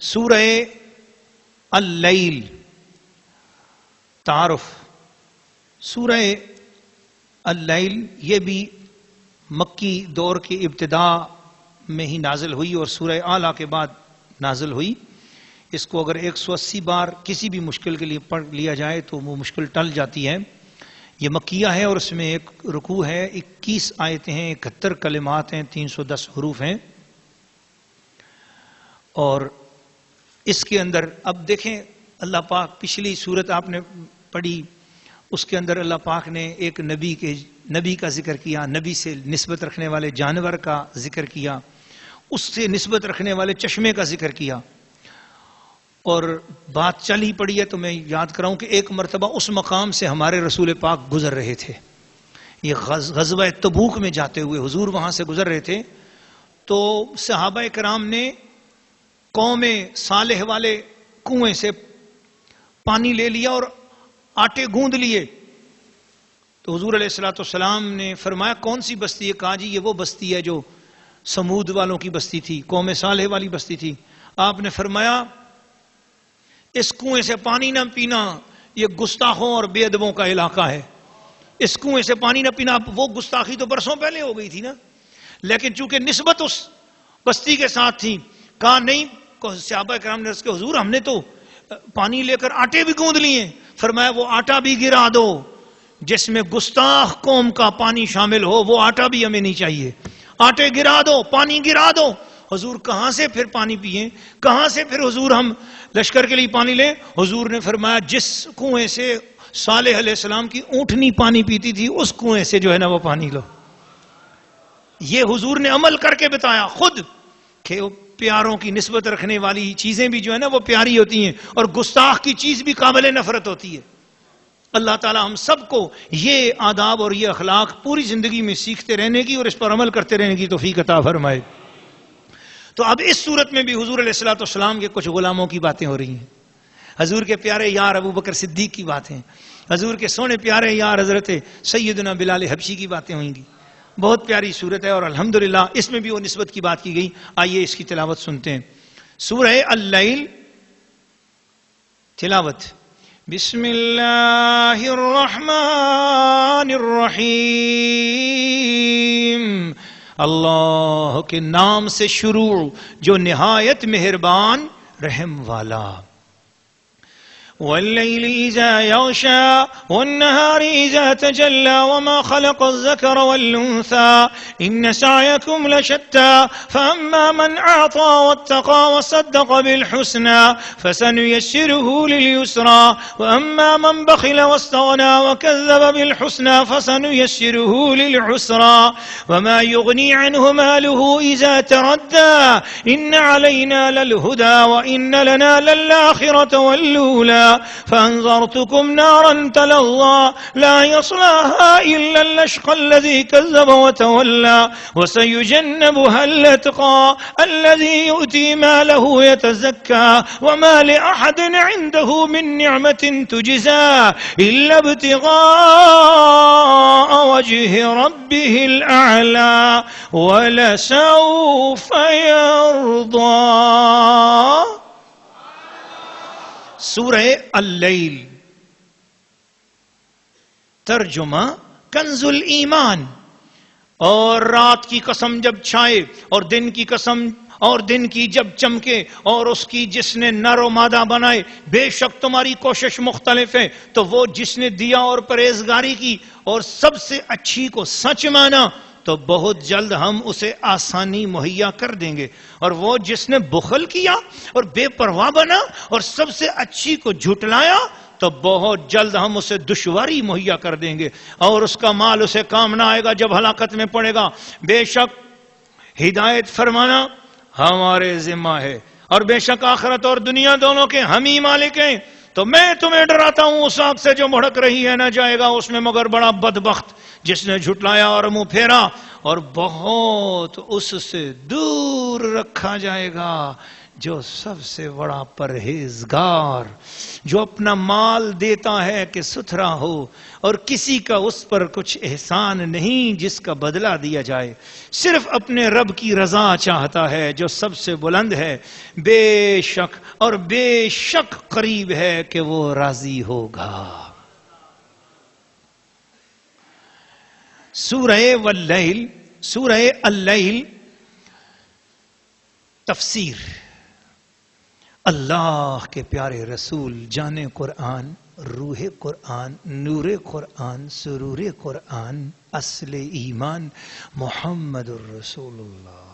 سورہ اللیل تعارف. سورہ اللیل یہ بھی مکی دور کی ابتدا میں ہی نازل ہوئی اور سورہ اعلیٰ کے بعد نازل ہوئی. اس کو اگر 180 بار کسی بھی مشکل کے لیے پڑھ لیا جائے تو وہ مشکل ٹل جاتی ہے. یہ مکیہ ہے اور اس میں ایک رکوع ہے، 21 آیتیں ہیں، 71 کلمات ہیں، 310 حروف ہیں. اور اس کے اندر اب دیکھیں اللہ پاک، پچھلی سورت آپ نے پڑھی اس کے اندر اللہ پاک نے ایک نبی کا ذکر کیا، نبی سے نسبت رکھنے والے جانور کا ذکر کیا، اس سے نسبت رکھنے والے چشمے کا ذکر کیا. اور بات چل ہی پڑی ہے تو میں یاد کراؤں کہ ایک مرتبہ اس مقام سے ہمارے رسول پاک گزر رہے تھے. یہ غزوہ تبوک میں جاتے ہوئے حضور وہاں سے گزر رہے تھے تو صحابہ کرام نے قوم صالح والے کنویں سے پانی لے لیا اور آٹے گوندھ لیے. تو حضور علیہ الصلوۃ والسلام نے فرمایا کون سی بستی ہے؟ کہا جی یہ وہ بستی ہے جو سمود والوں کی بستی تھی، قوم صالح والی بستی تھی. آپ نے فرمایا اس کنویں سے پانی نہ پینا، یہ گستاخوں اور بے ادبوں کا علاقہ ہے. اس کنویں سے پانی نہ پینا. وہ گستاخی تو برسوں پہلے ہو گئی تھی نا، لیکن چونکہ نسبت اس بستی کے ساتھ تھی کہا نہیں. صحابہ کرام نے اس کے حضور ہم نے تو پانی لے کر آٹے بھی گوندھ لیے. فرمایا وہ آٹا بھی گرا دو، جس میں گستاخ قوم کا پانی شامل ہو وہ آٹا بھی ہمیں نہیں چاہیے. آٹے گرا دو، پانی گرا دو. حضور کہاں سے پھر پانی پیئیں؟ کہاں سے پھر حضور ہم لشکر کے لیے پانی لیں؟ حضور نے فرمایا جس کنویں سے صالح علیہ السلام کی اونٹنی پانی پیتی تھی اس کنویں سے جو ہے نا وہ پانی لو. یہ حضور نے عمل کر کے بتایا خود کہ پیاروں کی نسبت رکھنے والی چیزیں بھی جو ہے نا وہ پیاری ہوتی ہیں اور گستاخ کی چیز بھی قابل نفرت ہوتی ہے. اللہ تعالی ہم سب کو یہ آداب اور یہ اخلاق پوری زندگی میں سیکھتے رہنے کی اور اس پر عمل کرتے رہنے کی توفیق عطا فرمائے. تو اب اس صورت میں بھی حضور علیہ الصلوۃ والسلام کے کچھ غلاموں کی باتیں ہو رہی ہیں. حضور کے پیارے یار ابو بکر صدیق کی باتیں، حضور کے سونے پیارے یار حضرت سیدنا بلال حبشی کی باتیں ہوئیں گی. بہت پیاری صورت ہے اور الحمدللہ اس میں بھی وہ نسبت کی بات کی گئی. آئیے اس کی تلاوت سنتے ہیں. سورہ اللیل تلاوت. بسم اللہ الرحمن الرحیم. اللہ کے نام سے شروع جو نہایت مہربان رحم والا. والليل إذا يغشى والنهار إذا تجلى وما خلق الذكر والأنثى إن سعيكم لشتى فأما من أعطى واتقى وصدق بالحسنى فسنيسره لليسرى وأما من بخل واستغنى وكذب بالحسنى فسنيسره للعسرى وما يغني عنه ماله إذا تردى إن علينا للهدى وإن لنا للآخرة والأولى فأنذرتكم نارا تلظى لا يصلاها إلا الأشقى الذي كذب وتولى وسيجنبها الأتقى الذي يؤتي ماله يتزكى وما لأحد عنده من نعمة تجزى إلا ابتغاء وجه ربه الأعلى ولسوف يرضى. سورہ اللیل ترجمہ کنز الایمان. اور رات کی قسم جب چھائے اور دن کی قسم اور دن کی جب چمکے اور اس کی جس نے نر و مادہ بنائے، بے شک تمہاری کوشش مختلف ہے تو وہ جس نے دیا اور پرہیزگاری کی اور سب سے اچھی کو سچ مانا تو بہت جلد ہم اسے آسانی مہیا کر دیں گے. اور وہ جس نے بخل کیا اور بے پرواہ بنا اور سب سے اچھی کو جھٹلایا تو بہت جلد ہم اسے دشواری مہیا کر دیں گے اور اس کا مال اسے کام نہ آئے گا جب ہلاکت میں پڑے گا. بے شک ہدایت فرمانا ہمارے ذمہ ہے اور بے شک آخرت اور دنیا دونوں کے ہم ہی مالک ہیں. تو میں تمہیں ڈراتا ہوں اس آگ سے جو بھڑک رہی ہے، نہ جائے گا اس میں مگر بڑا بدبخت جس نے جھٹلایا اور منہ پھیرا اور بہت اس سے دور رکھا جائے گا جو سب سے بڑا پرہیزگار، جو اپنا مال دیتا ہے کہ ستھرا ہو اور کسی کا اس پر کچھ احسان نہیں جس کا بدلہ دیا جائے، صرف اپنے رب کی رضا چاہتا ہے جو سب سے بلند ہے، بے شک اور بے شک قریب ہے کہ وہ راضی ہوگا۔ سورہ واللیل، سورہ اللیل تفسیر، اللہ کے پیارے رسول، جان قرآن، روح قرآن، نور قرآن، سرور قرآن، اصل ایمان، محمد الرسول اللہ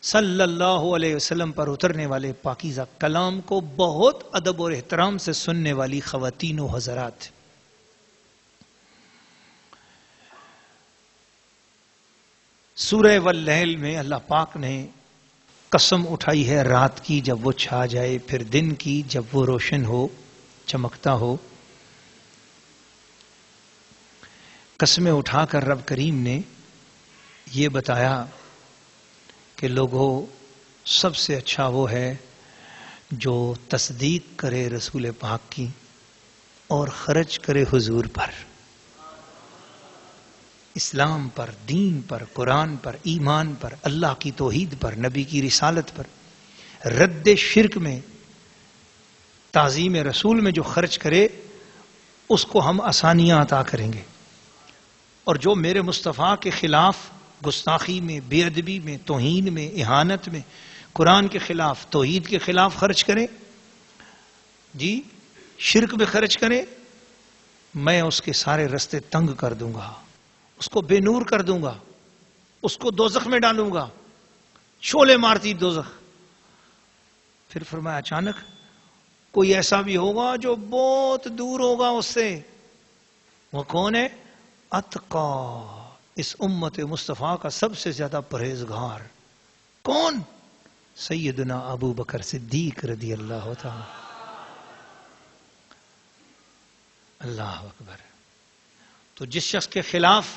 صلی اللہ علیہ وسلم پر اترنے والے پاکیزہ کلام کو بہت ادب اور احترام سے سننے والی خواتین و حضرات، سورہ واللیل میں اللہ پاک نے قسم اٹھائی ہے رات کی جب وہ چھا جائے، پھر دن کی جب وہ روشن ہو، چمکتا ہو۔ قسمیں اٹھا کر رب کریم نے یہ بتایا کہ لوگوں، سب سے اچھا وہ ہے جو تصدیق کرے رسول پاک کی اور خرچ کرے حضور پر، اسلام پر، دین پر، قرآن پر، ایمان پر، اللہ کی توحید پر، نبی کی رسالت پر، رد شرک میں، تعظیم رسول میں جو خرچ کرے اس کو ہم آسانیاں عطا کریں گے، اور جو میرے مصطفیٰ کے خلاف گستاخی میں، بے ادبی میں، توہین میں، اہانت میں، قرآن کے خلاف، توحید کے خلاف خرچ کرے، جی شرک میں خرچ کرے، میں اس کے سارے رستے تنگ کر دوں گا، اس کو بے نور کر دوں گا، اس کو دوزخ میں ڈالوں گا، شعلے مارتی دوزخ۔ پھر فرمایا اچانک کوئی ایسا بھی ہوگا جو بہت دور ہوگا اس سے، وہ کون ہے؟ اتقا، اس امت مصطفیٰ کا سب سے زیادہ پرہیزگار۔ کون؟ سیدنا ابو بکر صدیق رضی اللہ تعالی۔ اللہ اکبر۔ تو جس شخص کے خلاف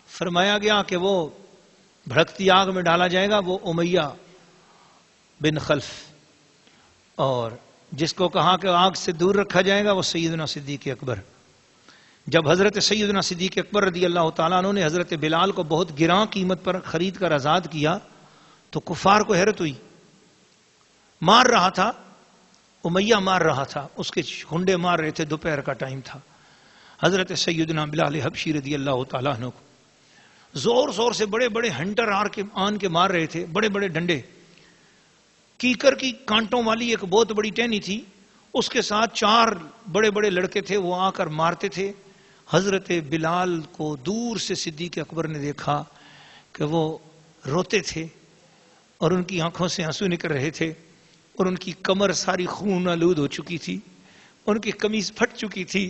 فرمایا گیا کہ وہ بھڑکتی آگ میں ڈالا جائے گا، وہ امیہ بن خلف، اور جس کو کہا کہ آگ سے دور رکھا جائے گا وہ سیدنا صدیق اکبر۔ جب حضرت سیدنا صدیق اکبر رضی اللہ تعالیٰ عنہ نے حضرت بلال کو بہت گراں قیمت پر خرید کر آزاد کیا تو کفار کو حیرت ہوئی، مار رہا تھا، امیہ مار رہا تھا، اس کے ہنڈے مار رہے تھے، دوپہر کا ٹائم تھا، حضرت سیدنا بلال حبشی رضی اللہ تعالیٰ عنہ کو زور زور سے بڑے بڑے ہنٹر آن کے مار رہے تھے، بڑے بڑے ڈنڈے، کیکر کی کانٹوں والی ایک بہت بڑی ٹہنی تھی، اس کے ساتھ 4 بڑے بڑے لڑکے تھے، وہ آ کر مارتے تھے۔ حضرت بلال کو دور سے صدیق اکبر نے دیکھا کہ وہ روتے تھے اور ان کی آنکھوں سے آنسو نکل رہے تھے، اور ان کی کمر ساری خون آلود ہو چکی تھی، ان کی قمیض پھٹ چکی تھی،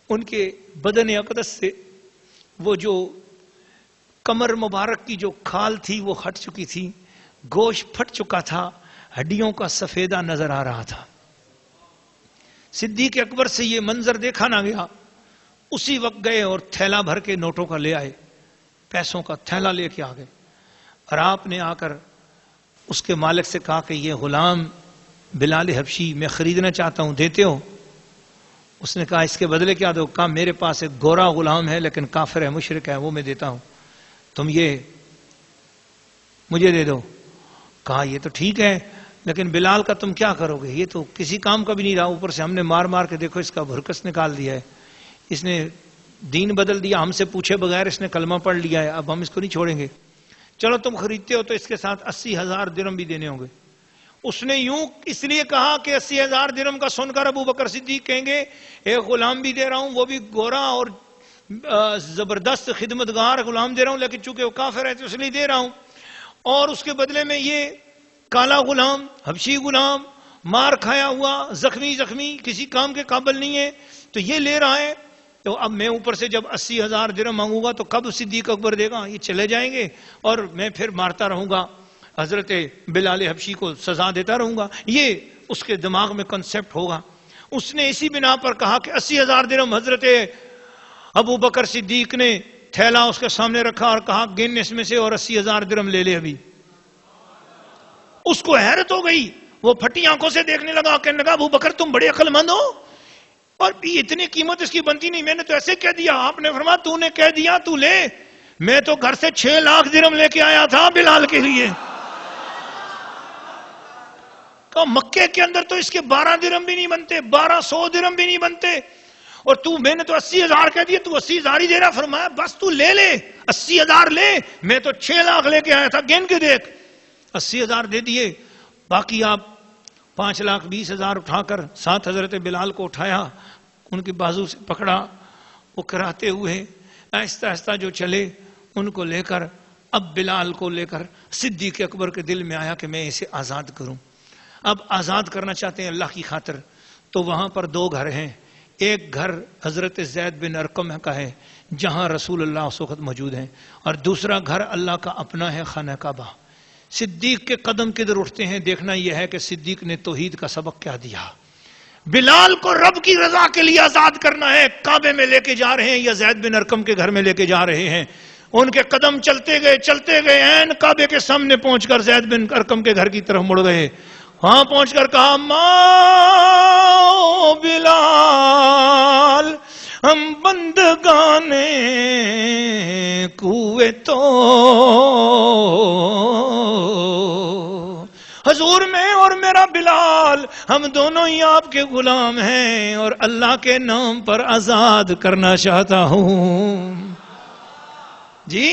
ان کے بدن اقدس سے وہ جو کمر مبارک کی جو کھال تھی وہ ہٹ چکی تھی، گوشت پھٹ چکا تھا، ہڈیوں کا سفیدہ نظر آ رہا تھا۔ صدیق اکبر سے یہ منظر دیکھا نہ گیا، اسی وقت گئے اور تھیلا بھر کے نوٹوں کا لے آئے، پیسوں کا تھیلا لے کے آ گئے، اور آپ نے آ کر اس کے مالک سے کہا کہ یہ غلام بلال حبشی میں خریدنا چاہتا ہوں، دیتے ہو؟ اس نے کہا اس کے بدلے کیا دو؟ کہا میرے پاس ایک گورا غلام ہے لیکن کافر ہے، مشرک ہے، وہ میں دیتا ہوں، تم یہ مجھے دے دو۔ کہا یہ تو ٹھیک ہے لیکن بلال کا تم کیا کرو گے؟ یہ تو کسی کام کا بھی نہیں رہا، اوپر سے ہم نے مار مار کے دیکھو اس کا بھرکس نکال دیا ہے، اس نے دین بدل دیا، ہم سے پوچھے بغیر اس نے کلمہ پڑھ لیا ہے، اب ہم اس کو نہیں چھوڑیں گے، چلو تم خریدتے ہو تو اس کے ساتھ 80,000 درہم بھی دینے ہوں گے۔ اس نے یوں اس لیے کہا کہ 80,000 درہم کا سن کر ابو بکر صدیق کہیں گے ایک غلام بھی دے رہا ہوں، وہ بھی گورا اور زبردست خدمتگار غلام دے رہا ہوں، لیکن چونکہ وہ کافر ہے تو اس لیے دے رہا ہوں، اور اس کے بدلے میں یہ کالا غلام، حبشی غلام، مار کھایا ہوا، زخمی کسی کام کے قابل نہیں ہے، تو یہ لے رہا ہے، تو اب میں اوپر سے جب 80,000 درہم مانگوں گا تو کب صدیق اکبر دے گا؟ یہ چلے جائیں گے اور میں پھر مارتا رہوں گا، حضرت بلال حبشی کو سزا دیتا رہوں گا، یہ اس کے دماغ میں کنسپٹ ہوگا۔ اس نے اسی بنا پر کہا کہ 80,000 درہم، حضرت ابو بکر صدیق نے تھیلا اس کے سامنے رکھا اور کہا گن اس میں سے اور 80,000 درہم لے لے ابھی۔ اس کو حیرت ہو گئی، وہ پھٹی آنکھوں سے دیکھنے لگا، کہنے لگا ابو بکر تم بڑے عقل مند ہو، اور اتنی قیمت اس کی بنتی نہیں، میں نے تو ایسے کہہ دیا۔ آپ نے فرمایا تو نے کہہ دیا، تو لے، میں تو گھر سے 6 لاکھ درہم لے کے آیا تھا بلال کے لیے۔ کہ مکے کے اندر تو اس کے 12 درہم بھی نہیں بنتے، 1200 درہم بھی نہیں بنتے، اور تو میں نے تو 80,000 کہہ دیا، تو 80,000 ہی دے رہا۔ فرمایا بس تو لے لے، 80,000 لے، میں تو 6 لاکھ لے کے آیا تھا، گن کے دیکھ۔ 80,000 دے دیے، باقی آپ 5,20,000 اٹھا کر ساتھ حضرت بلال کو اٹھایا، ان کے بازو سے پکڑا، وہ کراتے ہوئے آہستہ آہستہ جو چلے، ان کو لے کر، اب بلال کو لے کر صدیق اکبر کے دل میں آیا کہ میں اسے آزاد کروں۔ اب آزاد کرنا چاہتے ہیں اللہ کی خاطر، تو وہاں پر 2 گھر ہیں، ایک گھر حضرت زید بن ارقم کا ہے جہاں رسول اللہ اس وقت موجود ہیں، اور دوسرا گھر اللہ کا اپنا ہے، خانہ کعبہ۔ صدیق کے قدم کدھر اٹھتے ہیں، دیکھنا یہ ہے کہ صدیق نے توحید کا سبق کیا دیا۔ بلال کو رب کی رضا کے لیے آزاد کرنا ہے، کعبے میں لے کے جا رہے ہیں یا زید بن ارقم کے گھر میں لے کے جا رہے ہیں۔ ان کے قدم چلتے گئے عین کعبے کے سامنے پہنچ کر زید بن ارقم کے گھر کی طرف مڑ گئے، وہاں پہنچ کر کہا ماں بلال ہم بندگانے کوئے تو، حضور میں اور میرا بلال ہم دونوں ہی آپ کے غلام ہیں، اور اللہ کے نام پر آزاد کرنا چاہتا ہوں۔ جی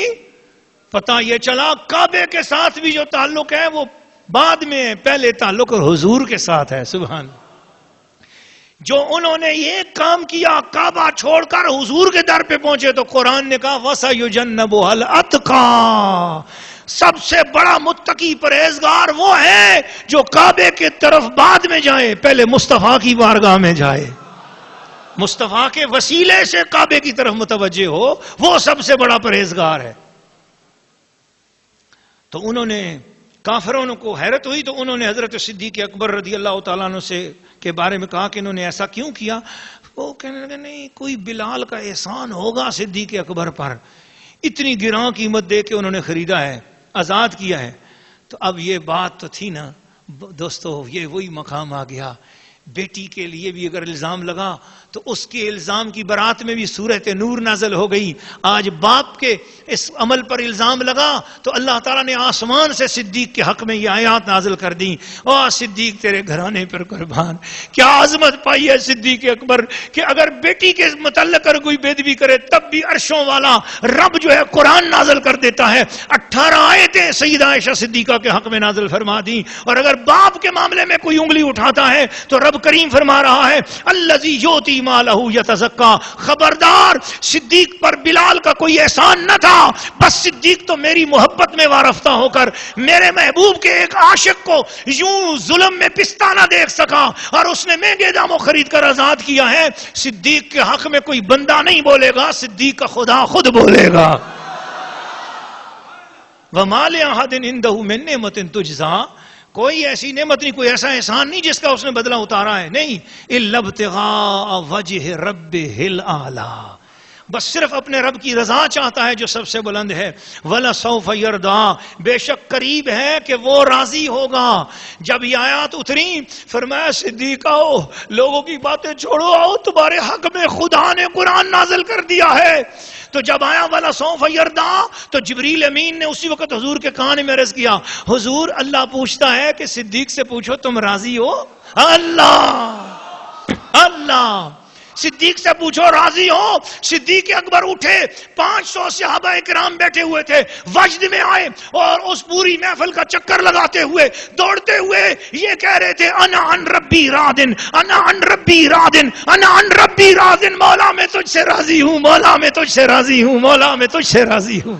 پتہ یہ چلا کعبے کے ساتھ بھی جو تعلق ہے وہ بعد میں، پہلے تعلق حضور کے ساتھ ہے۔ سبحان، جو انہوں نے یہ کام کیا، کعبہ چھوڑ کر حضور کے در پہ پہنچے، تو قرآن نے کہا وَسَيُجَنَّبُهَا الْأَتْقَى، سب سے بڑا متقی پرہیزگار وہ ہے جو کعبے کے طرف بعد میں جائے، پہلے مصطفیٰ کی بارگاہ میں جائے، مصطفیٰ کے وسیلے سے کعبے کی طرف متوجہ ہو، وہ سب سے بڑا پرہیزگار ہے۔ تو انہوں نے، کافروں کو حیرت ہوئی، تو انہوں نے حضرت صدیق اکبر رضی اللہ تعالیٰ عنہ سے کے بارے میں کہا کہ انہوں نے ایسا کیوں کیا؟ وہ کہنے لگے نہیں، کوئی بلال کا احسان ہوگا صدیق اکبر پر، اتنی گراں قیمت دے کے انہوں نے خریدا ہے، آزاد کیا ہے۔ تو اب یہ بات تو تھی نا دوستو، یہ وہی مقام آ گیا، بیٹی کے لیے بھی اگر الزام لگا تو اس کے الزام کی برات میں بھی سورۃ نور نازل ہو گئی۔ آج باپ کے اس عمل پر الزام لگا تو اللہ تعالیٰ نے آسمان سے صدیق کے حق میں یہ آیات نازل کر دی، او صدیق تیرے گھرانے پر قربان، کیا عظمت پائی ہے صدیق اکبر کہ اگر بیٹی کے متعلق کر کوئی بے ادبی کرے تب بھی عرشوں والا رب جو ہے قرآن نازل کر دیتا ہے۔ 18 آیتیں سیدہ عائشہ صدیقہ کے حق میں نازل فرما دی، اور اگر باپ کے معاملے میں کوئی انگلی اٹھاتا ہے تو رب کریم فرما رہا ہے الذی یؤتی مالہ یتزکا، خبردار صدیق پر بلال کا کوئی احسان نہ تھا، بس صدیق تو میری محبت میں وارفتہ ہو کر میرے محبوب کے ایک عاشق کو یوں ظلم میں پستہ نہ دیکھ سکا، اور اس نے مہنگے داموں خرید کر آزاد کیا ہے۔ صدیق کے حق میں کوئی بندہ نہیں بولے گا، صدیق کا خدا خود بولے گا۔ وَمَا لِأَحَدٍ عِندَهُ مِن نِعْمَةٍ تُجْزَىٰ، کوئی ایسی نعمت نہیں، کوئی ایسا احسان نہیں جس کا اس نے بدلہ اتارا ہے، نہیں، إِلَّا ابْتِغَاءَ وَجْهِ رَبِّهِ الْأَعْلَىٰ، بس صرف اپنے رب کی رضا چاہتا ہے جو سب سے بلند ہے۔ وَلَسَوْفَ يَرْضَىٰ، بے شک قریب ہے کہ وہ راضی ہوگا۔ جب یہ آیات اتری فرمایا صدیق آؤ، لوگوں کی باتیں چھوڑو، آؤ تمہارے حق میں خدا نے قرآن نازل کر دیا ہے۔ تو جب آیا وَلَسَوْفَ يَرْضَىٰ تو جبریل امین نے اسی وقت حضور کے کان میں عرض کیا، حضور اللہ پوچھتا ہے کہ صدیق سے پوچھو تم راضی ہو؟ اللہ صدیق سے پوچھو راضی ہو؟ صدیق اکبر اٹھے، 500 صحابہ کرام بیٹھے ہوئے تھے، وجد میں آئے اور اس پوری محفل کا چکر لگاتے ہوئے دوڑتے ہوئے یہ کہہ رہے تھے انا عن ربی راضٍ، انا عن ربی راضٍ، انا عن ربی راضٍ، مولا میں تجھ سے راضی ہوں، مولا میں تجھ سے راضی ہوں، مولا میں تجھ سے راضی ہوں۔